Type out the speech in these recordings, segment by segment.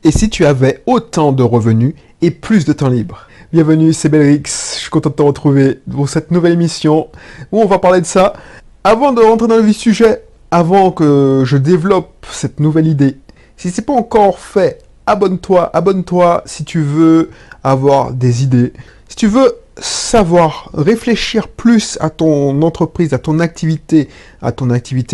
Et si tu avais autant de revenus et plus de temps libre? Bienvenue, c'est Belrix, je suis content de te retrouver pour cette nouvelle émission où on va parler de ça. Avant de rentrer dans le vif du sujet, avant que je développe cette nouvelle idée, si c'est pas encore fait, abonne-toi si tu veux avoir des idées. Si tu veux savoir réfléchir plus à ton entreprise, à ton activité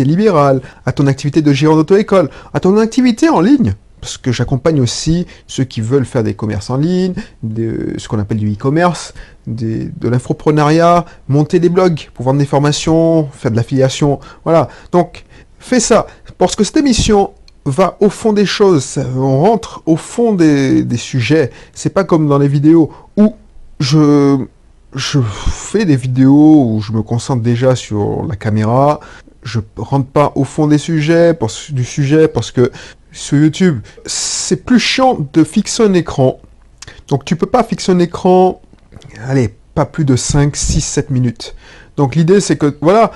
libérale, à ton activité de gérant d'auto-école, à ton activité en ligne, parce que j'accompagne aussi ceux qui veulent faire des commerces en ligne, ce qu'on appelle du e-commerce, de l'infoprenariat, monter des blogs pour vendre des formations, faire de l'affiliation, voilà. Donc, fais ça, parce que cette émission va au fond des choses, on rentre au fond des sujets. C'est pas comme dans les vidéos où je fais des vidéos où je me concentre déjà sur la caméra, je rentre pas au fond des sujets, parce que sur YouTube, c'est plus chiant de fixer un écran. Donc tu peux pas fixer un écran, allez, pas plus de 5, 6, 7 minutes. Donc l'idée c'est que, voilà,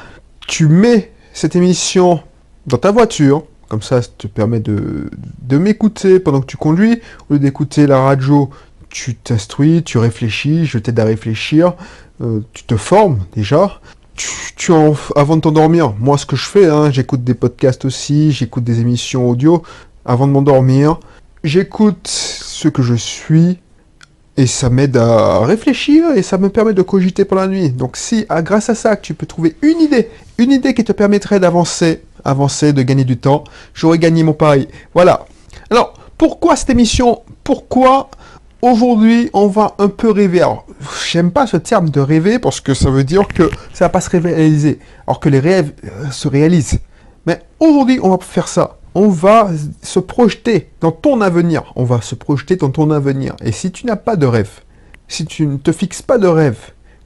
tu mets cette émission dans ta voiture, comme ça te permet de m'écouter pendant que tu conduis, au lieu d'écouter la radio, tu t'instruis, tu réfléchis, je t'aide à réfléchir, tu te formes déjà. Avant de t'endormir, moi ce que je fais, j'écoute des podcasts aussi, j'écoute des émissions audio avant de m'endormir. J'écoute ce que je suis et ça m'aide à réfléchir et ça me permet de cogiter pendant la nuit. Donc si grâce à ça tu peux trouver une idée qui te permettrait d'avancer, de gagner du temps, j'aurais gagné mon pari. Voilà. Alors, pourquoi cette émission? Pourquoi aujourd'hui, on va un peu rêver? Alors, j'aime pas ce terme de rêver parce que ça veut dire que ça va pas se réaliser. Alors que les rêves se réalisent. Mais aujourd'hui, on va faire ça. On va se projeter dans ton avenir. Et si tu n'as pas de rêve, si tu ne te fixes pas de rêve,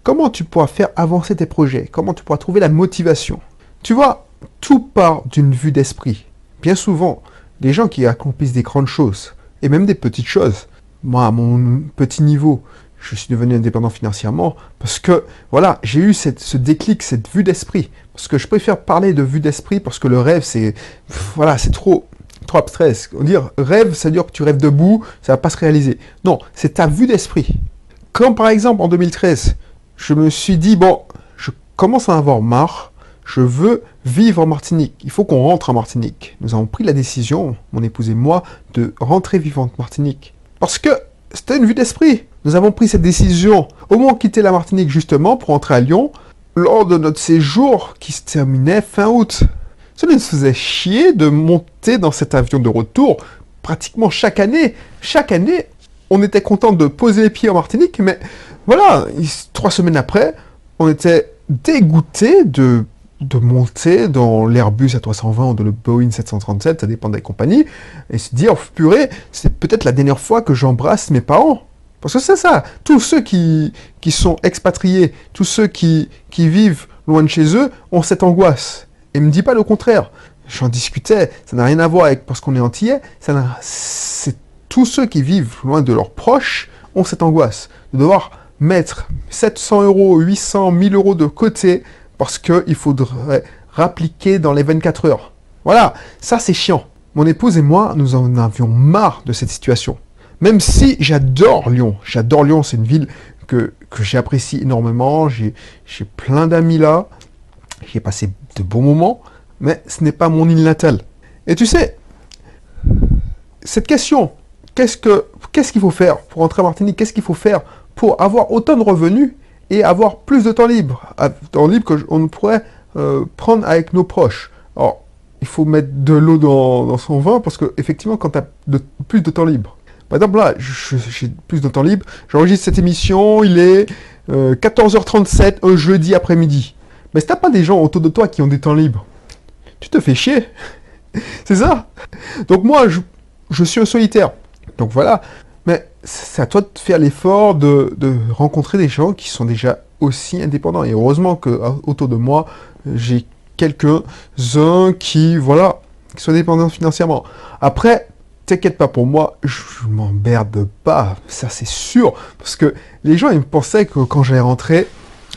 comment tu pourras faire avancer tes projets? Comment tu pourras trouver la motivation? Tu vois, tout part d'une vue d'esprit. Bien souvent, les gens qui accomplissent des grandes choses, et même des petites choses, moi, à mon petit niveau, je suis devenu indépendant financièrement parce que, voilà, j'ai eu ce déclic, cette vue d'esprit. Parce que je préfère parler de vue d'esprit parce que le rêve, c'est trop abstrait. On dit rêve, ça veut dire que tu rêves debout, ça va pas se réaliser. Non, c'est ta vue d'esprit. Quand, par exemple, en 2013, je me suis dit, bon, je commence à en avoir marre, je veux vivre en Martinique. Il faut qu'on rentre en Martinique. Nous avons pris la décision, mon épouse et moi, de rentrer vivre en Martinique. Parce que c'était une vue d'esprit. Nous avons pris cette décision au moment de quitter la Martinique justement pour rentrer à Lyon lors de notre séjour qui se terminait fin août. Cela nous faisait chier de monter dans cet avion de retour pratiquement chaque année. Chaque année, on était content de poser les pieds en Martinique, mais voilà, 3 semaines après, on était dégoûté de monter dans l'Airbus A320 ou de le Boeing 737, ça dépend des compagnies, et se dire, oh, purée, c'est peut-être la dernière fois que j'embrasse mes parents. Parce que c'est ça, tous ceux qui sont expatriés, tous ceux qui vivent loin de chez eux, ont cette angoisse. Et me dis pas le contraire. J'en discutais, ça n'a rien à voir avec parce qu'on est antillais, c'est tous ceux qui vivent loin de leurs proches ont cette angoisse de devoir mettre 700 €, 800, 1000 € de côté parce qu'il faudrait rappliquer dans les 24 heures. Voilà, ça c'est chiant. Mon épouse et moi, nous en avions marre de cette situation. Même si j'adore Lyon, c'est une ville que j'apprécie énormément, j'ai plein d'amis là, j'y ai passé de bons moments, mais ce n'est pas mon île natale. Et tu sais, cette question, qu'est-ce qu'il faut faire pour rentrer à Martinique? Qu'est-ce qu'il faut faire pour avoir autant de revenus et avoir plus de temps libre qu'on pourrait prendre avec nos proches? Alors, il faut mettre de l'eau dans son vin parce que effectivement, quand tu as plus de temps libre. Par exemple, là, j'ai plus de temps libre. J'enregistre cette émission, il est 14h37, un jeudi après-midi. Mais si t'as pas des gens autour de toi qui ont des temps libres, tu te fais chier. C'est ça. Donc moi, je suis un solitaire. Donc voilà. Mais c'est à toi de faire l'effort de rencontrer des gens qui sont déjà aussi indépendants. Et heureusement qu'autour de moi, j'ai quelques-uns qui sont indépendants financièrement. Après, t'inquiète pas pour moi, je m'emmerde pas, ça c'est sûr. Parce que les gens, ils me pensaient que quand j'allais rentrer,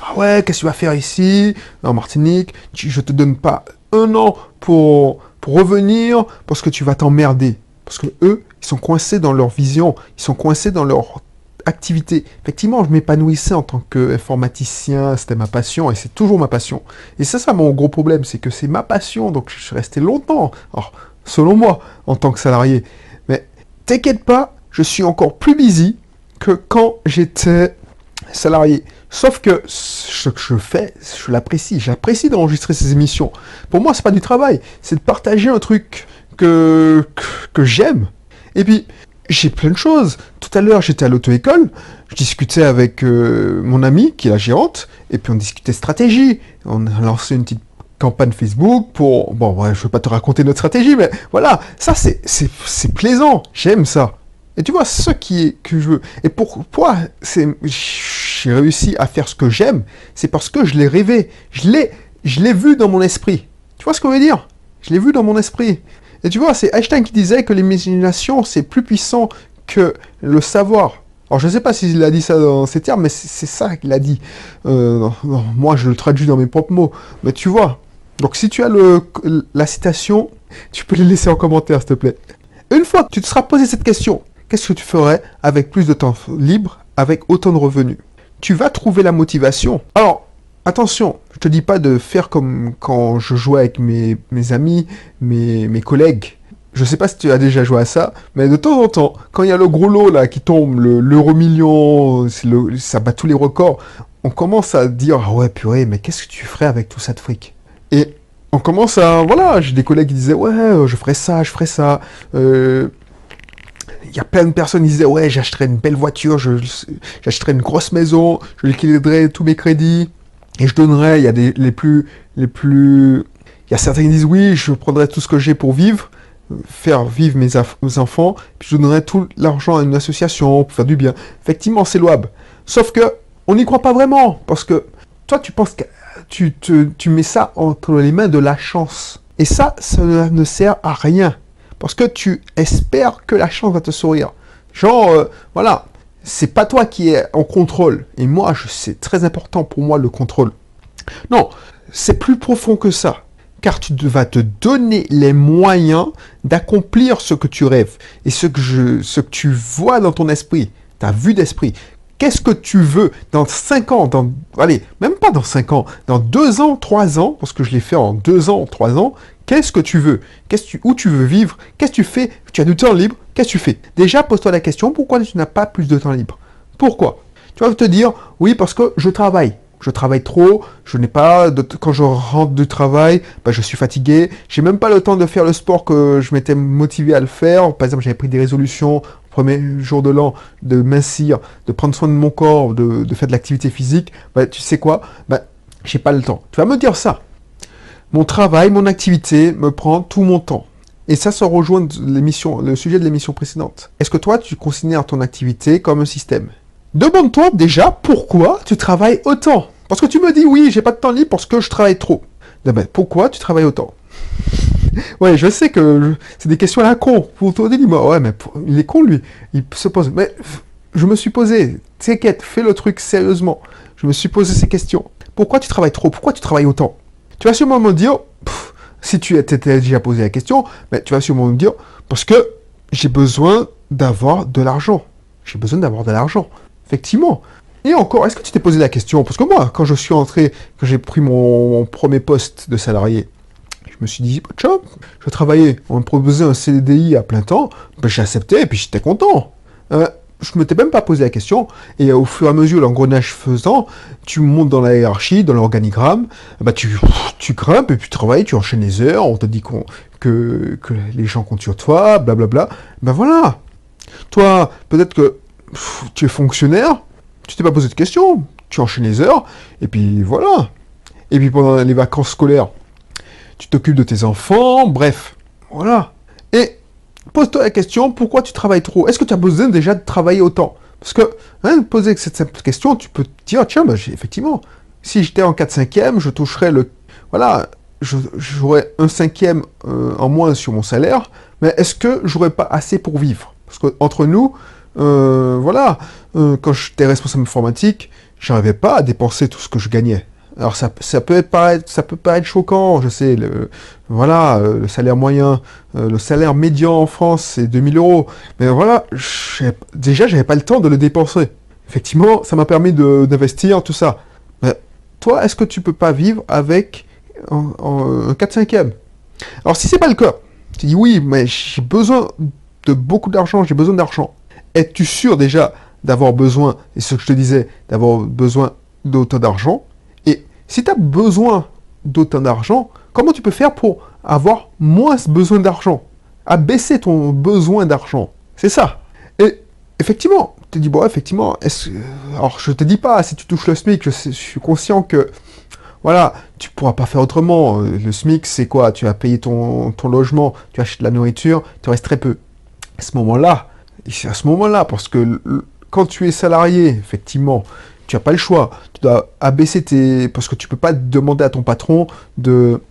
ah ouais, qu'est-ce que tu vas faire ici, en Martinique, je te donne pas 1 an pour revenir, parce que tu vas t'emmerder. Parce que eux, Ils sont coincés dans leur vision, ils sont coincés dans leur activité. Effectivement, je m'épanouissais en tant qu'informaticien, c'était ma passion, et c'est toujours ma passion. Et ça, mon gros problème, c'est que c'est ma passion, donc je suis resté longtemps, alors, selon moi, en tant que salarié. Mais t'inquiète pas, je suis encore plus busy que quand j'étais salarié. Sauf que ce que je fais, je l'apprécie. J'apprécie d'enregistrer ces émissions. Pour moi, c'est pas du travail, c'est de partager un truc que j'aime. Et puis, j'ai plein de choses. Tout à l'heure, j'étais à l'auto-école, je discutais avec mon amie, qui est la gérante, et puis on discutait stratégie. On a lancé une petite campagne Facebook pour... Bon, ouais, je ne vais pas te raconter notre stratégie, mais voilà, ça, c'est plaisant. J'aime ça. Et tu vois, ce que je veux. Et pourquoi j'ai réussi à faire ce que j'aime, c'est parce que je l'ai rêvé. Je l'ai vu dans mon esprit. Tu vois ce que je veux dire? Je l'ai vu dans mon esprit. Et tu vois, c'est Einstein qui disait que l'imagination, c'est plus puissant que le savoir. Alors, je ne sais pas s'il a dit ça dans ces termes, mais c'est ça qu'il a dit. Non, moi, je le traduis dans mes propres mots. Mais tu vois, donc si tu as la citation, tu peux les laisser en commentaire, s'il te plaît. Une fois que tu te seras posé cette question, qu'est-ce que tu ferais avec plus de temps libre, avec autant de revenus? Tu vas trouver la motivation. Alors, attention, je te dis pas de faire comme quand je jouais avec mes amis, mes collègues. Je sais pas si tu as déjà joué à ça, mais de temps en temps, quand il y a le gros lot là qui tombe, l'euro-million, ça bat tous les records, on commence à dire ah ouais purée, mais qu'est-ce que tu ferais avec tout ça de fric? Et on commence à voilà, j'ai des collègues qui disaient ouais, je ferais ça, je ferais ça. Il y a plein de personnes qui disaient ouais, j'achèterais une belle voiture, j'achèterais une grosse maison, je liquiderais tous mes crédits. Et je donnerais, il y a il y a certains qui disent oui, je prendrais tout ce que j'ai pour vivre, faire vivre mes enfants, puis je donnerais tout l'argent à une association pour faire du bien. Effectivement, c'est louable. Sauf que, on n'y croit pas vraiment, parce que toi, tu penses que tu mets ça entre les mains de la chance. Et ça ne sert à rien. Parce que tu espères que la chance va te sourire. Genre, voilà. C'est pas toi qui es en contrôle. Et moi, c'est très important pour moi le contrôle. Non, c'est plus profond que ça. Car tu vas te donner les moyens d'accomplir ce que tu rêves. Et ce que tu vois dans ton esprit, ta vue d'esprit. Qu'est-ce que tu veux dans 5 ans, allez, même pas dans 5 ans, dans 2 ans, 3 ans, parce que je l'ai fait en 2 ans, 3 ans, qu'est-ce que tu veux? Où tu veux vivre? Qu'est-ce que tu fais? Tu as du temps libre? Qu'est-ce que tu fais? Déjà, pose-toi la question, pourquoi tu n'as pas plus de temps libre? Pourquoi? Tu vas te dire, oui, parce que je travaille. Je travaille trop, je n'ai pas quand je rentre du travail, je suis fatigué, j'ai même pas le temps de faire le sport que je m'étais motivé à le faire. Par exemple, j'avais pris des résolutions premier jour de l'an de mincir, de prendre soin de mon corps, de faire de l'activité physique. Tu sais quoi? J'ai pas le temps. Tu vas me dire ça. Mon travail, mon activité me prend tout mon temps. Et ça rejoint le sujet de l'émission précédente. Est-ce que toi, tu considères ton activité comme un système? Demande-toi déjà pourquoi tu travailles autant. Parce que tu me dis oui, j'ai pas de temps libre parce que je travaille trop. Pourquoi tu travailles autant? Ouais, je sais que c'est des questions à la con. Pour toi, dis-moi, ouais, mais il est con lui. Il se pose. Mais je me suis posé. T'inquiète, fais le truc sérieusement. Je me suis posé ces questions. Pourquoi tu travailles trop? Pourquoi tu travailles autant? Tu vas sûrement me dire, si tu t'étais déjà posé la question, mais tu vas sûrement me dire, parce que j'ai besoin d'avoir de l'argent. J'ai besoin d'avoir de l'argent. Effectivement. Et encore, est-ce que tu t'es posé la question? Parce que moi, quand je suis entré, quand j'ai pris mon premier poste de salarié, je me suis dit, tiens, je vais travailler. On me proposait un CDI à plein temps, j'ai accepté et puis j'étais content. Je ne m'étais même pas posé la question. Et au fur et à mesure, l'engrenage faisant, tu montes dans la hiérarchie, dans l'organigramme, tu grimpes et puis tu travailles, tu enchaînes les heures, on te dit que les gens comptent sur toi, blablabla. Voilà. Toi, peut-être que tu es fonctionnaire, tu t'es pas posé de questions, tu enchaînes les heures, et puis voilà. Et puis pendant les vacances scolaires, tu t'occupes de tes enfants, bref, voilà. Et pose-toi la question, pourquoi tu travailles trop? Est-ce que tu as besoin déjà de travailler autant? Parce que, poser cette simple question, tu peux te dire, tiens, effectivement, si j'étais en 4/5e, je toucherais j'aurais un 5e en moins sur mon salaire, mais est-ce que j'aurais pas assez pour vivre? Parce qu'entre nous, quand j'étais responsable informatique, j'arrivais pas à dépenser tout ce que je gagnais. Alors ça peut paraître choquant, je sais, voilà, le salaire moyen, le salaire médian en France, c'est 2000 euros. Mais voilà, déjà, j'avais pas le temps de le dépenser. Effectivement, ça m'a permis d'investir, tout ça. Mais toi, est-ce que tu peux pas vivre avec un 4/5e? Alors si c'est pas le cas, tu dis oui, mais j'ai besoin de beaucoup d'argent, j'ai besoin d'argent. Es-tu sûr déjà d'avoir besoin, et ce que je te disais, d'avoir besoin d'autant d'argent? Et si tu as besoin d'autant d'argent, comment tu peux faire pour avoir moins besoin d'argent? Abaisser ton besoin d'argent. C'est ça. Et effectivement, tu te dis, bon, effectivement, alors je te dis pas, si tu touches le SMIC, je suis conscient que, voilà, tu pourras pas faire autrement. Le SMIC, c'est quoi? Tu as payé ton logement, tu achètes de la nourriture, tu restes très peu. À ce moment-là, parce que quand tu es salarié, effectivement, tu n'as pas le choix. Tu dois abaisser parce que tu ne peux pas demander à ton patron de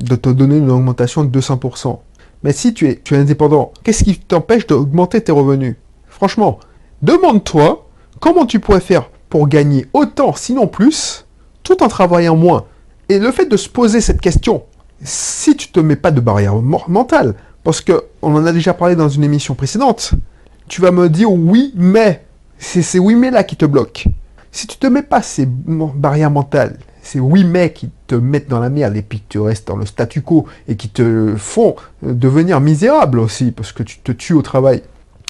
te donner une augmentation de 200%. Mais si tu es indépendant, qu'est-ce qui t'empêche d'augmenter tes revenus? Franchement, demande-toi comment tu pourrais faire pour gagner autant, sinon plus, tout en travaillant moins. Et le fait de se poser cette question, si tu ne te mets pas de barrière mentale, parce qu'on en a déjà parlé dans une émission précédente, tu vas me dire oui, mais. C'est ces oui, mais là qui te bloquent. Si tu ne te mets pas ces barrières mentales, ces oui, mais qui te mettent dans la merde et puis que tu restes dans le statu quo et qui te font devenir misérable aussi parce que tu te tues au travail,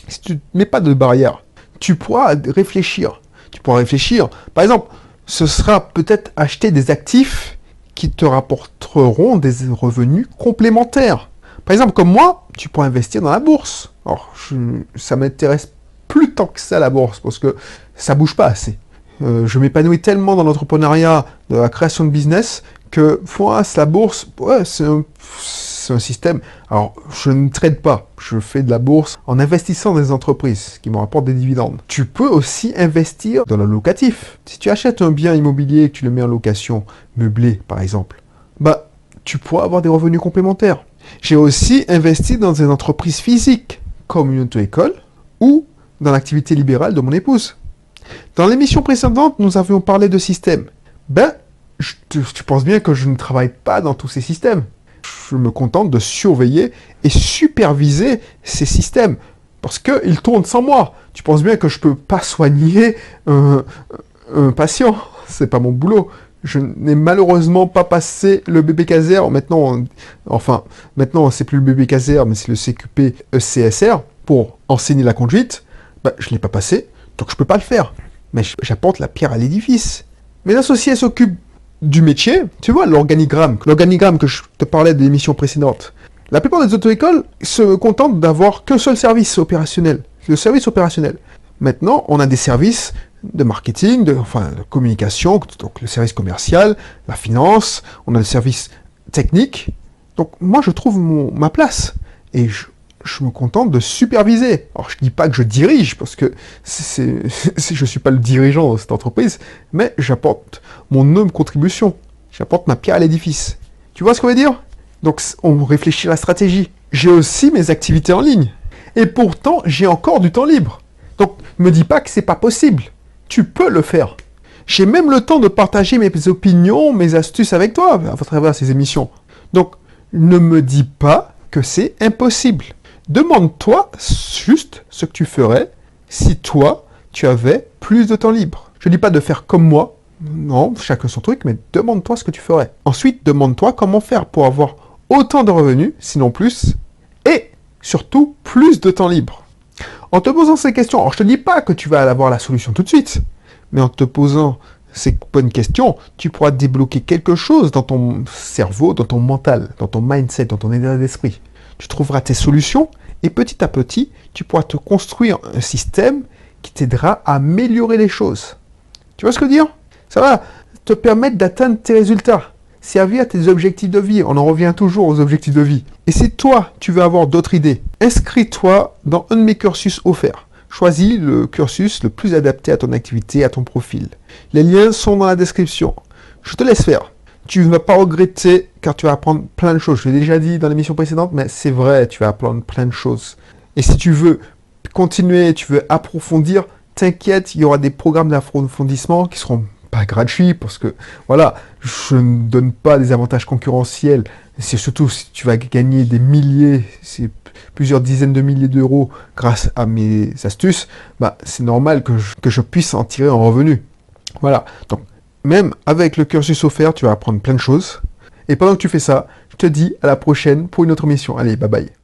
si tu ne mets pas de barrières, tu pourras réfléchir. Par exemple, ce sera peut-être acheter des actifs qui te rapporteront des revenus complémentaires. Par exemple, comme moi, tu pourras investir dans la bourse. Alors, ça m'intéresse plus tant que ça la bourse, parce que ça bouge pas assez. Je m'épanouis tellement dans l'entrepreneuriat, dans la création de business, que moi, la bourse, ouais, c'est un système. Alors, je ne trade pas, je fais de la bourse en investissant dans des entreprises qui me rapportent des dividendes. Tu peux aussi investir dans le locatif. Si tu achètes un bien immobilier et que tu le mets en location meublé, par exemple, bah, tu pourras avoir des revenus complémentaires. J'ai aussi investi dans des entreprises physiques, comme une auto-école, ou dans l'activité libérale de mon épouse. Dans l'émission précédente, nous avions parlé de systèmes. Tu penses bien que je ne travaille pas dans tous ces systèmes. Je me contente de surveiller et superviser ces systèmes. Parce qu'ils tournent sans moi. Tu penses bien que je ne peux pas soigner un patient. C'est pas mon boulot. Je n'ai malheureusement pas passé le bébé Caser. Maintenant, c'est plus le bébé Caser, mais c'est le CQP ECSR pour enseigner la conduite. Je ne l'ai pas passé, donc je ne peux pas le faire. Mais j'apporte la pierre à l'édifice. Mes associés s'occupent du métier. Tu vois, l'organigramme que je te parlais de l'émission précédente. La plupart des auto-écoles se contentent d'avoir qu'un seul service opérationnel. Le service opérationnel. Maintenant, on a des services de marketing, de communication, donc le service commercial, la finance, on a le service technique. Donc moi, je trouve ma place. Et je me contente de superviser. Alors, je ne dis pas que je dirige, parce que je ne suis pas le dirigeant de cette entreprise, mais j'apporte mon humble contribution. J'apporte ma pierre à l'édifice. Tu vois ce qu'on veut dire? Donc, on réfléchit à la stratégie. J'ai aussi mes activités en ligne. Et pourtant, j'ai encore du temps libre. Donc, ne me dis pas que c'est pas possible. Tu peux le faire. J'ai même le temps de partager mes opinions, mes astuces avec toi, à travers ces émissions. Donc, ne me dis pas que c'est impossible. Demande-toi juste ce que tu ferais si toi, tu avais plus de temps libre. Je ne dis pas de faire comme moi, non, chacun son truc, mais demande-toi ce que tu ferais. Ensuite, demande-toi comment faire pour avoir autant de revenus, sinon plus, et surtout plus de temps libre. En te posant ces questions, alors je te dis pas que tu vas avoir la solution tout de suite, mais en te posant ces bonnes questions, tu pourras débloquer quelque chose dans ton cerveau, dans ton mental, dans ton mindset, dans ton état d'esprit. Tu trouveras tes solutions et petit à petit, tu pourras te construire un système qui t'aidera à améliorer les choses. Tu vois ce que je veux dire? Ça va te permettre d'atteindre tes résultats, servir à tes objectifs de vie. On en revient toujours aux objectifs de vie. Et si toi, tu veux avoir d'autres idées, inscris-toi dans un de mes cursus offerts. Choisis le cursus le plus adapté à ton activité, à ton profil. Les liens sont dans la description. Je te laisse faire. Tu ne vas pas regretter car tu vas apprendre plein de choses. Je l'ai déjà dit dans l'émission précédente, mais c'est vrai, tu vas apprendre plein de choses. Et si tu veux continuer, tu veux approfondir, t'inquiète, il y aura des programmes d'approfondissement qui seront pas gratuit, parce que, voilà, je ne donne pas des avantages concurrentiels. C'est surtout si tu vas gagner des milliers, c'est plusieurs dizaines de milliers d'euros grâce à mes astuces, bah, c'est normal que je puisse en tirer un revenu. Voilà. Donc, même avec le cursus offert, tu vas apprendre plein de choses. Et pendant que tu fais ça, je te dis à la prochaine pour une autre mission. Allez, bye bye.